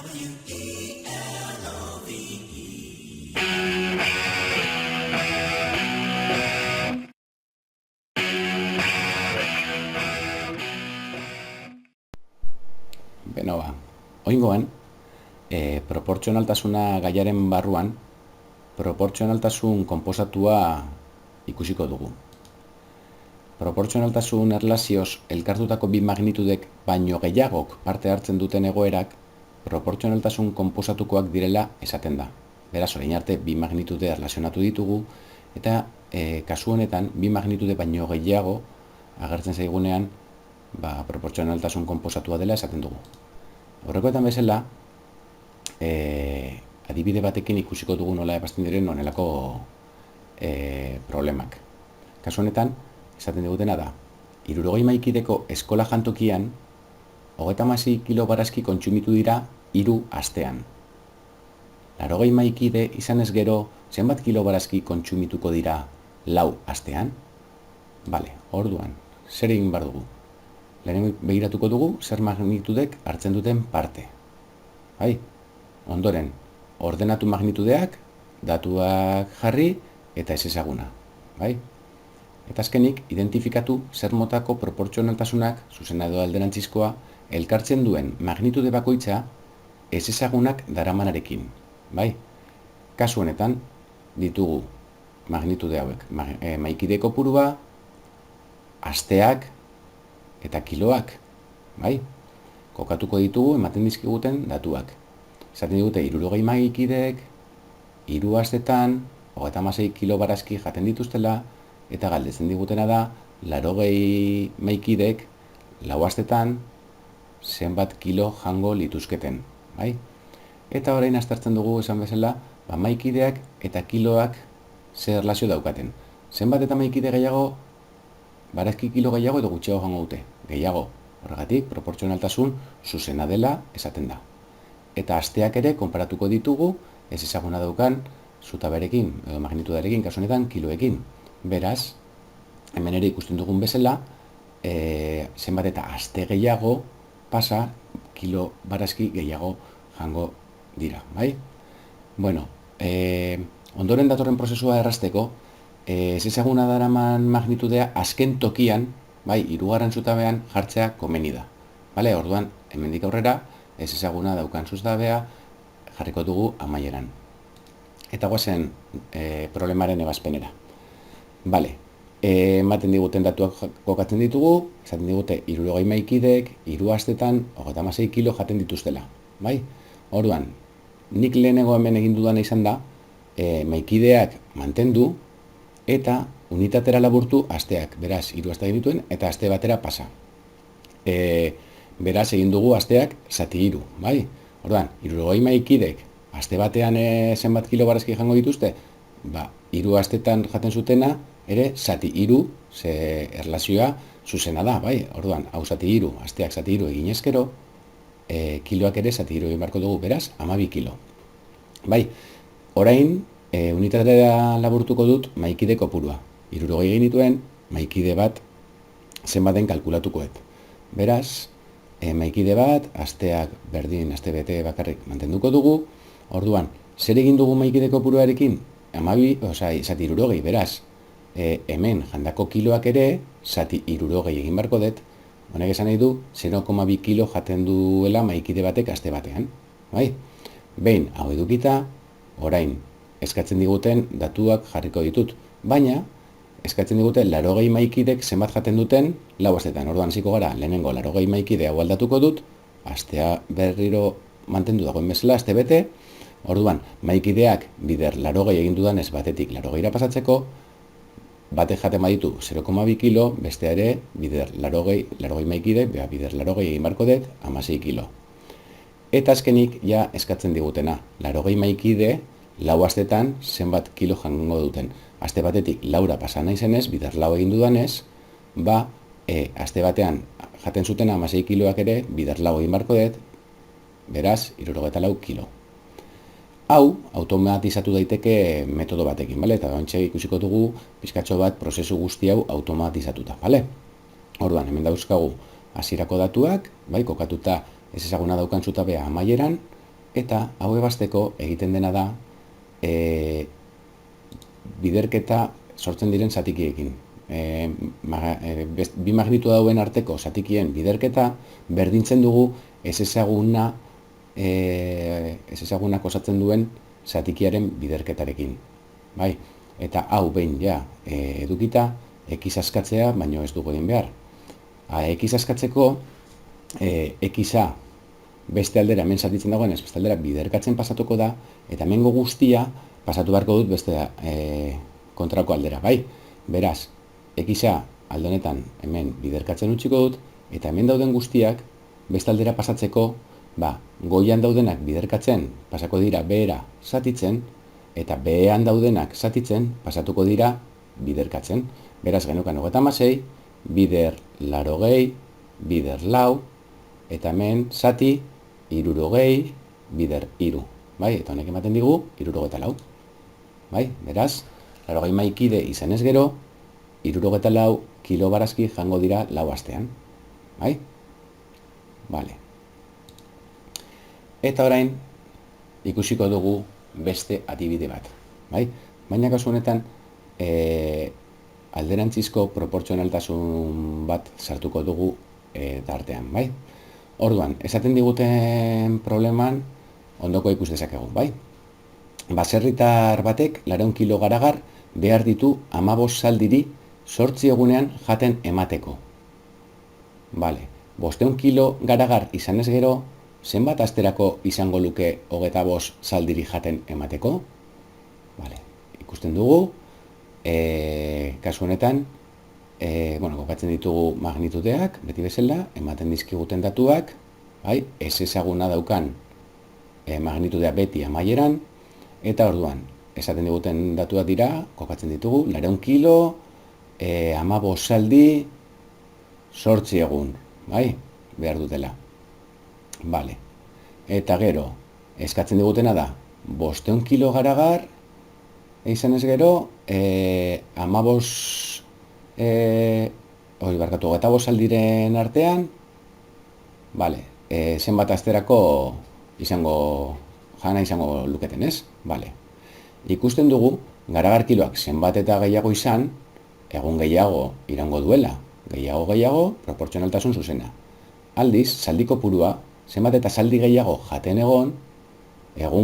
Beno ba, oingoan, proportzionaltasuna gaiaren barruan, proportzionaltasun konposatua ikusiko dugu. Proportzionaltasun erlazioz elkartutako bi magnitudek baino gehiagok parte hartzen duten egoerak proportzionaltasun konposatukoak direla esaten da. Beraz, orain arte bi magnitude erlazionatu ditugu eta kasu honetan bi magnitude baino gehiago agertzen zaigunean proportzionaltasun konposatua dela esaten dugu. Horrekoetan bezala, adibide batekin ikusiko dugu nola ebazten diren honelako problemak. Kasu honetan, esaten dugutena da, 60 maikideko eskola jantokian 36 kilo barazki kontsumitu dira 3 astean. 80 maikide izanez gero, zenbat kilo barazki kontsumituko dira 4 astean? Bale, orduan, zer egin behar dugu? Lehenengo begiratuko dugu zer magnitudek hartzen duten parte. Bai? Ondoren, ordenatu magnitudeak, datuak jarri eta ez ezaguna. Bai? Eta azkenik, identifikatu zer motako proportzionaltasunak, zuzena edo alderantzizkoa, elkartzen duen magnitude bakoitza ez ezagunak daramanarekin. Bai? Kasu honetan, ditugu magnitude hauek. Maikide kopurua, asteak eta kiloak. Bai? Kokatuko ditugu ematen dizkiguten datuak. Esaten digute 60 maikidek, 3 astetan, 36 kilo barazki jaten dituztela, eta galdetzen digutena da, 80 maikidek, 4 astetan, zenbat kilo jango lituzketen. Bai? Eta orain aztertzen dugu esan bezala, maikideak eta kiloak zer erlazio daukaten. Zenbat eta maikide gehiago, barazki kilo gehiago edo gutxiago jango dute. Gehiago. Horregatik, proportzionaltasun zuzena dela esaten da. Eta asteak ere konparatuko ditugu, ez ezaguna daukan, zutaberekin, edo magnitudarekin, kasu honetan, kiloekin. Beraz, hemen ere ikusten dugun bezala, zenbat eta aste gehiago pasa, kilo barazki gehiago jango dira, bai? Bueno, ondoren datorren prozesua errazteko, ez ezaguna daraman magnitudea azken tokian, bai, 3. zutabean jartzea komeni da. Bale, orduan, hemendik aurrera, ez ezaguna daukan zutabea jarriko dugu amaieran. Eta guazen problemaren ebazpenera. Bale, ematen diguten datuak kokatzen ditugu, esaten digute 60 maikidek, 3 astetan, 36 kilo jaten dituztela. Bai? Orduan, nik lehenengo hemen egin dudana izan da, maikideak mantendu eta unitatera laburtu asteak. Beraz, 3 aste egin dituen eta aste batera pasa. Beraz, egin dugu asteak zati 3. Bai? Orduan, 60 maikidek aste batean zenbat kilo barazki jango dituzte? 3 astetan jaten zutena, ere zati 3, ze erlazioa zuzena da, bai? Orduan, hau zati 3, asteak zati 3 egin ezkero, kiloak ere zati 3 egin barko dugu, beraz, 12 kilo. Bai, orain, unitatera laburtuko dut maikide kopurua. 60 egin dituen, maikide bat zenbaten kalkulatukoet. Beraz, maikide bat, asteak berdin, aste bete bakarrik mantenduko dugu. Orduan, zer egin dugu maikide kopuruarekin? 12, zati 60, beraz, hemen jandako kiloak ere, zati 60 egin barko dut, honek esan nahi du, 0,2 kilo jaten duela maikide batek aste batean. Bai? Behin, hau edukita, orain, eskatzen diguten datuak jarriko ditut. Baina, eskatzen diguten 80 maikidek zenbat jaten duten 4 astetan. Orduan hasiko gara, lehenengo 80 maikide hau aldatuko dut, astea berriro mantendu dagoen bezala, aste bete. Orduan, maikideak bider 80 egin dudanez batetik 80ra pasatzeko, batek jaten baditu 0,2 kilo, bestea ere bider 80 maikide, bider 80 egin barko dut, 16 kilo. Eta azkenik, ja eskatzen digutena, 80 maikide, 4 astetan zenbat kilo jango duten. Aste batetik 4ra pasa nahi zenez, bider 4 egin dudanez, aste batean jaten zuten 16 kiloak ere, bider 4 egin barko dut, beraz, 64 kilo. Hau, automatizatu daiteke metodo batekin, bale? Eta ontsa ikusiko dugu pizkatxo bat prozesu guzti hau automatizatuta, bale? Orduan, hemen dauzkagu hasierako datuak, bai, kokatuta ez ezaguna daukan zutabea amaieran, eta hau ebasteko egiten dena da biderketa sortzen diren zatikiekin. Bi magnitu dauen arteko zatikien biderketa berdintzen dugu ez ezagunak osatzen duen zatikiaren biderketarekin. Bai? Eta hau behin ja edukita, x askatzea baino ez dugu egin behar. X askatzeko x-a beste aldera hemen zatitzen dagoen, beste aldera biderkatzen pasatuko da, eta hemengo guztia pasatu beharko dut beste kontrako aldera, bai? Beraz, x-a alde honetan hemen biderkatzen utziko dut, eta hemen dauden guztiak beste aldera pasatzeko, goian daudenak biderkatzen pasako dira behera zatitzen, eta behean daudenak zatitzen pasatuko dira biderkatzen. Beraz, geneukan 36, bider 80, bider 4, eta hemen zati 60, bider 3. Bai? Eta honek ematen digu 64. Bai? Beraz, 80 maikide izanez gero, 64 kilobarazki jango dira lau astean. Bai? Bale. Eta orain, ikusiko dugu beste adibide bat. Bai? Baina kasu honetan, alderantzizko proportzionaltasun bat sartuko dugu tartean. Bai? Orduan, esaten diguten probleman ondoko ikus dezakegu. Bai? Baserritar batek 400 kilo garagar behar ditu 15 zaldiri 8 egunean jaten emateko. Bale, 500 kilo garagar izanez gero, zenbat asterako izango luke 25 zaldiri jaten emateko? Bale, ikusten dugu, kasu honetan, kokatzen ditugu magnitudeak, beti bezala, ematen dizkiguten datuak, bai, ez ezaguna daukan magnitudea beti amaieran, eta orduan, esaten diguten datuak dira, kokatzen ditugu, 400 kilo, 15 zaldi, 8 egun, bai, behar dutela. Bale, eta gero, eskatzen digutena da, 500 kilo garagar, izan ez gero, 15 zaldiren artean, bale, zenbat asterako izango luketen, ez? Bale, ikusten dugu, garagar kiloak zenbat eta gehiago izan, egun gehiago irango duela, gehiago, proportzionaltasun zuzena. Aldiz, zaldi kopurua, zenbat eta zaldi gehiago jaten egon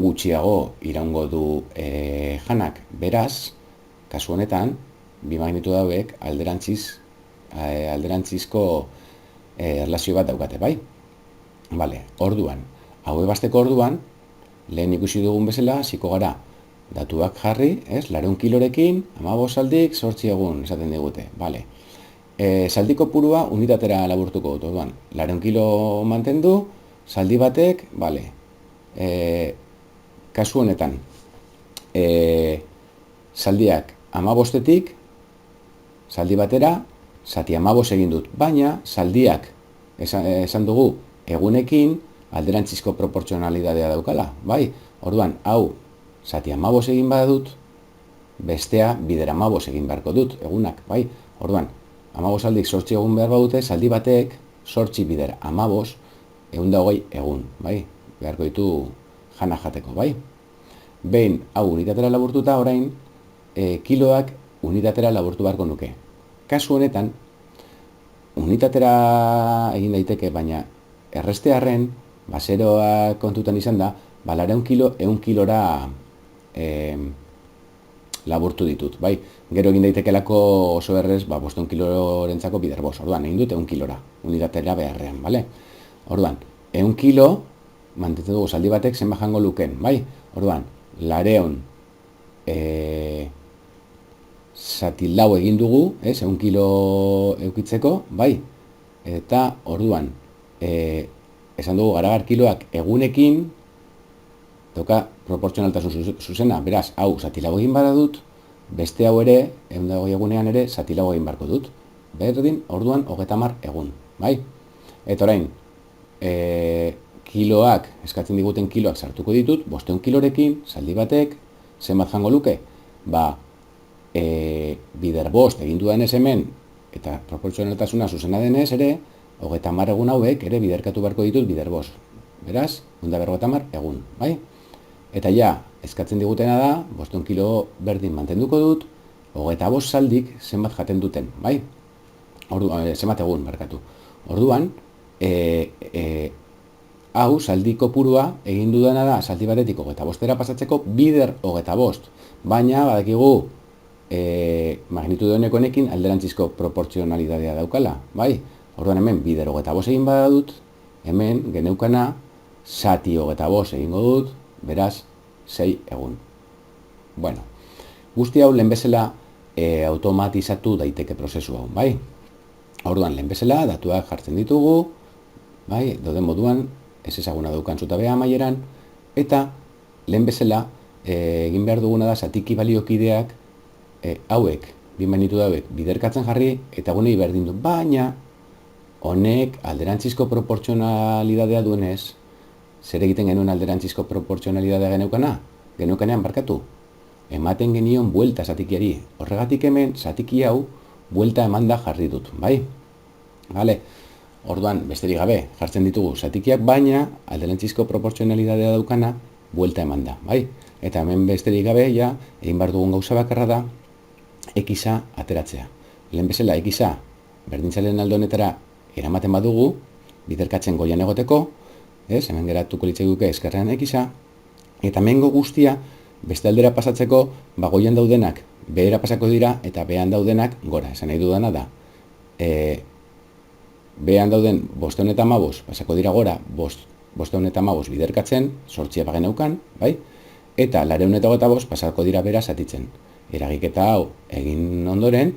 gutxiago irango du janak. Beraz, kasu honetan, bi magnitude hauek alderantzizko erlazio bat daukate, bai? Bale, orduan, hau ebasteko orduan, lehen ikusi dugun bezala, hasiko gara datuak jarri, ez? 400 kilorekin, 15 zaldik, 8 egun esaten digute, bale. Zaldi kopurua unitatera laburtuko dut, orduan, 400 kilo mantendu, zaldi batek, bale, kasu honetan, zaldiak 15-etik, zaldi batera, zati 15 egin dut, baina zaldiak, esan dugu, egunekin, alderantzizko proportzionalidadea daukala, bai? Orduan, hau, zati 15 egin badut, bestea bider 15 egin beharko dut, egunak, bai? Orduan, 15 zaldik 8 egun behar badute, zaldi batek, 8 bider 15, 120 egun, bai? Beharko ditu jana jateko, bai? Behin, hau unitatera laburtuta, orain, kiloak unitatera laburtu beharko nuke. Kasu honetan, unitatera egin daiteke, baina errestearren, baseroak kontutan izan da, 400 kilo, 100 kilora laburtu ditut, bai? Gero egin daitekelako oso errez, 500 kilorentzako bider 5, orduan, egin dut 100 kilora, unitatera beharrean, bale? Orduan, 100 kilo, mantentzen dugu zaldi batek zenbat jango luken, bai? Orduan, 400 zati lau egin dugu, 100 kilo eukitzeko, bai? Eta, orduan, esan dugu garagar kiloak egunekin, toka proportzionaltasun zuzena, beraz, hau zati lau egin bara dut, beste hau ere, 120 egunean ere, zati lau egin barko dut. Berdin, orduan, 30 egun, bai? Eta orain, kiloak, eskatzen diguten kiloak sartuko ditut, 500 kilorekin, zaldi batek, zenbat jango luke? Bider 5 egin dudanez hemen, eta proportzionaltasuna zuzena denez ere, 30 egun hauek ere biderkatu beharko ditut bider 5. beraz, 150 egun, bai? Eta ja, eskatzen digutena da, 500 kilo berdin mantenduko dut, 25 saldik zenbat jaten duten, bai? Zenbat egun, barkatu. Orduan, hau, saldi kopurua, egin dudana da, saldi batetik 25era pasatzeko bider 25. Baina, badakigu, magnitude honeko honekin alderantzizko proportzionalidadea daukala, bai? Orduan hemen bider 25 egin badut, hemen geneukana zati 25 egingo dut, beraz, 6 egun. Bueno, guzti hau lehen bezala automatizatu daiteke prozesu hau, bai? Orduan, lehen bezala, datuak jartzen ditugu, bai? Dauden moduan, ez ezaguna daukan zutabea amaieran, eta lehen bezala egin behar duguna da zatiki baliokideak hauek, bi magnitude hauek biderkatzen jarri eta gunei berdin du, baina honek alderantzizko proportzionalidadea duenez, zer egiten genuen alderantzizko proportzionalidadea geneukanean barkatu, ematen genion buelta zatikiari, horregatik hemen zatiki hau buelta emanda jarri dut, bai? Vale? Orduan, besterik gabe, jartzen ditugu zatikiak, baina alderantzizko proportzionalidadea daukana buelta emanda, bai? Eta hemen besterik gabe, ja, egin behar dugun gauza bakarra da, X-a ateratzea. Lehen bezala, X-a berdintzaileen alde honetara eramaten badugu, biderkatzen goian egoteko, hemen geratuko litzaiguke ezkerrean X-a, eta hemengo guztia beste aldera pasatzeko, goian daudenak behera pasako dira, eta behan daudenak gora. Esan nahi dudana da, behan dauden 515 pasako dira gora, 515 biderkatzen, 8 bageneukan, bai? Eta 425 pasako dira bera zatitzen. Eragiketa hau egin ondoren,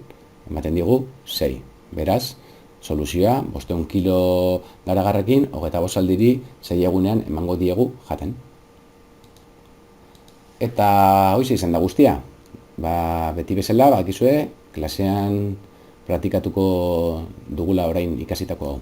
ematen digu 6. Beraz, soluzioa 500 kilo garagarrekin, 25 saldiri 6 egunean emango diegu jaten. Eta hoize izan da guztia. Beti bezala, bakizue, klasean praktikatuko dugula orain ikasitako hau.